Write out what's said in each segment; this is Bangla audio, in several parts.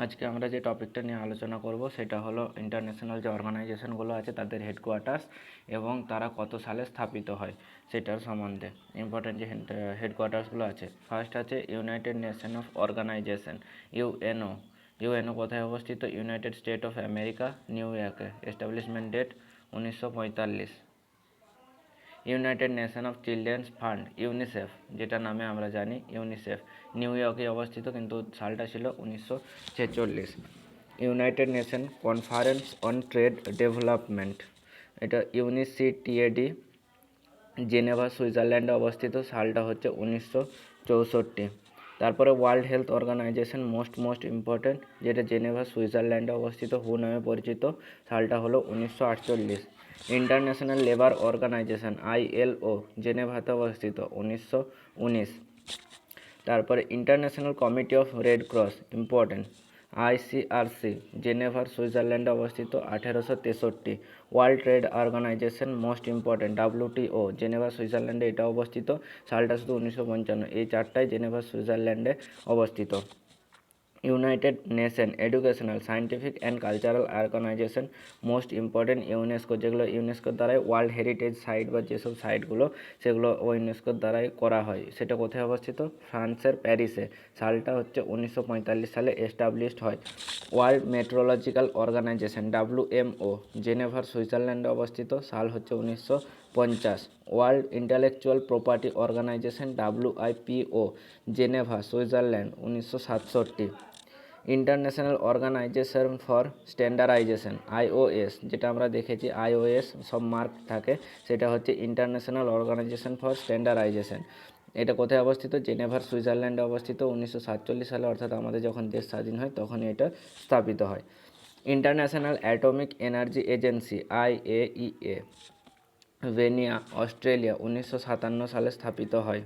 আজকে আমরা যে টপিকটা নিয়ে আলোচনা করব সেটা হলো ইন্টারন্যাশনাল যে অর্গানাইজেশনগুলো আছে তাদের হেডকোয়ার্টার্স এবং তারা কত সালে স্থাপিত হয় সেটার সম্বন্ধে ইম্পর্টেন্ট যে হেডকোয়ার্টার্সগুলো আছে। ফার্স্ট আছে United Nation of Organisation, UNO. UNO কোথায় অবস্থিত? United State of America, New ইয়র্কে। Establishment date 1945। United Nation of Children's Fund, UNICEF, যেটা নামে আমরা জানি ইউনিসেফ, নিউ ইয়র্কে অবস্থিত, কিন্তু সালটা ছিল 1946। United nation conference on trade development, এটা ইউনিসিটিএডি, জেনেভা, সুইজারল্যান্ডে অবস্থিত, সালটা হচ্ছে 1964। তারপরে world health organisation most important, যেটা জেনেভা, সুইজারল্যান্ডে অবস্থিত, হু নামে পরিচিত, সালটা হলো 1948। ইন্টারন্যাশনাল লেবার অর্গানাইজেশন আইএলও, জেনেভাতে অবস্থিত, 1919। তারপরে international committee of red cross, important, ICRC, জেনেভার, সুইজারল্যান্ডে অবস্থিত, 1863। World trade organisation most important, WTO, Geneva, সুইজারল্যান্ডে এটা অবস্থিত, সালটা শুধু 1955। এই চারটাই জেনেভা, সুইজারল্যান্ডে অবস্থিত। United Nation Educational, Scientific and Cultural Organization most important, UNESCO, যেগুলো ইউনেস্কোর দ্বারাই ওয়ার্ল্ড হেরিটেজ সাইট বা যেসব সাইটগুলো সেগুলো ইউনেস্কোর দ্বারাই করা হয়। সেটা কোথায় অবস্থিত? ফ্রান্সের প্যারিসে, সালটা হচ্ছে 1945 সালে এস্টাবলিশড হয়। ওয়ার্ল্ড মেট্রোলজিক্যাল অর্গানাইজেশন ডাব্লিউএমও, জেনেভার, সুইজারল্যান্ডে অবস্থিত, সাল হচ্ছে 1950। World Intellectual Property Organization WIPO, Geneva, Switzerland, 1967। International Organization for Standardization IOS, যেটা আমরা দেখেছি আইওএস সব মার্ক থাকে, সেটা হচ্ছে ইন্টারন্যাশনাল অর্গানাইজেশন ফর স্ট্যান্ডার্ডাইজেশন। এটা কোথায় অবস্থিত? জেনেভার, সুইজারল্যান্ডে অবস্থিত, 1947 সালে, অর্থাৎ আমাদের যখন দেশ স্বাধীন হয় তখনই এটা স্থাপিত হয়। International Atomic Energy Agency IAEA, Vienna, Australia, 1957 সালে স্থাপিত হয়।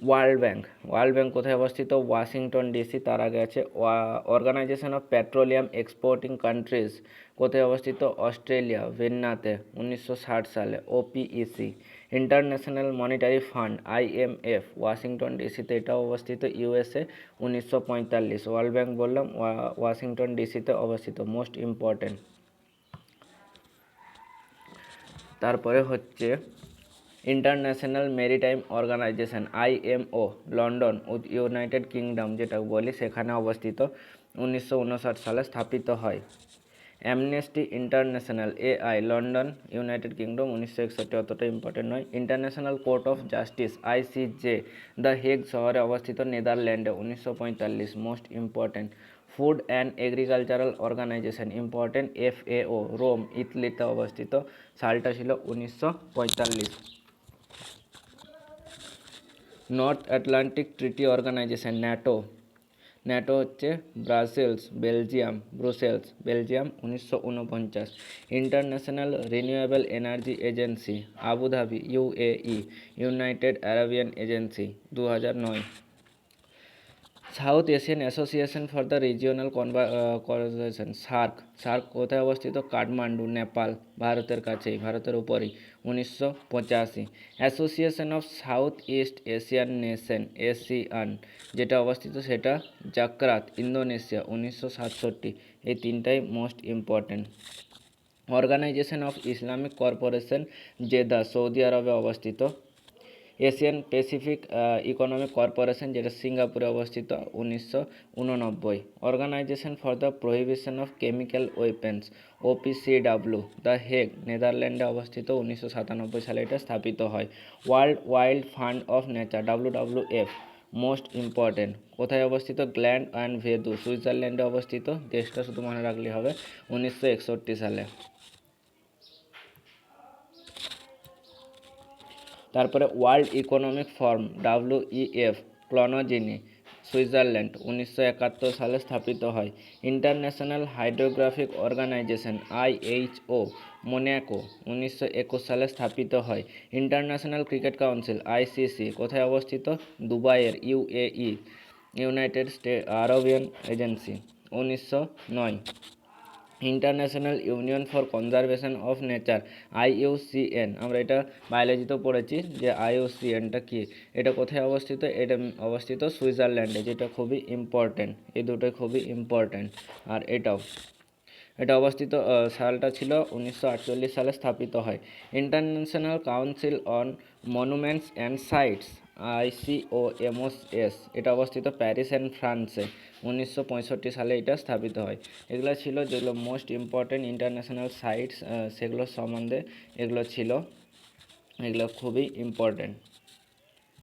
ওয়ার্ল্ড ব্যাংক কোথায় অবস্থিত? Washington DC. তার আগে আছে Organisation of Petroleum Exporting Countries, কোথায় অবস্থিত? অস্ট্রেলিয়া, ভিয়েনাতে, 1960 সালে, OPEC. International Monetary Fund IMF, Washington ডিসিতে এটাও অবস্থিত, ইউএসএ, 1945। ওয়ার্ল্ড ব্যাংক বললাম ওয়াশিংটন ডিসিতে অবস্থিত, মোস্ট ইম্পর্টেন্ট। তারপরে হচ্ছে International Maritime Organisation IMO, London, United Kingdom যেটা বলি, সেখানে অবস্থিত, 1959 সালে স্থাপিত হয়। Amnesty international AI, London, United kingdom, 1961, অতটা ইম্পর্টেন্ট নয়। International court of justice ICJ, the Hague শহরে অবস্থিত, নেদারল্যান্ডে, 1945, most important. Food and agricultural organisation, important, FAO, Rome, ইতালিতে অবস্থিত, সালটা ছিল 1945। North atlantic treaty organisation NATO, NATO হচ্ছে Brussels, Belgium, 1949। International renewable energy agency Abu Dhabi, UAE, united Arabian agency, 2009। South Asian association for the regional conversation, SAARC কোথায় অবস্থিত? কাঠমান্ডু, নেপাল, ভারতের কাছেই, ভারতের উপরেই, 1985। Association of South East Asian Nation, ASEAN, যেটা অবস্থিত সেটা জাকার্তা, ইন্দোনেশিয়া, 1967। এই তিনটাই most important. Organization of Islamic Corporation, Jeddah, Saudi আরবে অবস্থিত। এশিয়ান প্যাসিফিক ইকোনমিক কর্পোরেশন, যেটা সিঙ্গাপুরে অবস্থিত, 1989। Organisation for the Prohibition of Chemical Weapons, OPCW, the Hague, নেদারল্যান্ডে অবস্থিত, 1997 সালে এটা স্থাপিত হয়। World Wild Fund of Nature, WWF, most important, কোথায় অবস্থিত? গ্ল্যান্ড অ্যান্ড ভেদু, সুইজারল্যান্ডে অবস্থিত, দেশটা শুধু মনে রাখলে হবে, 1961 সালে। তারপরে World Economic Forum, WEF, Cologny, Switzerland, 1971 সালে স্থাপিত হয়। International Hydrographic Organisation IHO, Monaco, 1921 সালে স্থাপিত হয়। ইন্টারন্যাশনাল ক্রিকেট কাউন্সিল আইসিসি, কোথায় অবস্থিত? দুবাইয়ের, UAE, United state Arabian agency, 1909। International union for conservation of nature, IUCN, আমরা এটা বায়োলজিতেও পড়েছি যে IUCNটা কি। এটা কোথায় অবস্থিত? এটা অবস্থিত সুইজারল্যান্ডে, যেটা খুবই ইম্পর্টেন্ট, এই দুটোই খুবই ইম্পর্টেন্ট। আর এটা অবস্থিত সালটা ছিল 1948 সালে স্থাপিত হয়। International council on monuments and sites, ICOMOS, এটা অবস্থিত প্যারিস অ্যান্ড ফ্রান্সে, 1965 সালে এটা স্থাপিত হয়। এগুলো ছিল যেগুলো মোস্ট ইম্পর্টেন্ট ইন্টারন্যাশনাল সাইটস, সেগুলোর সম্বন্ধে এগুলো ছিল, এগুলো খুবই ইম্পর্টেন্ট।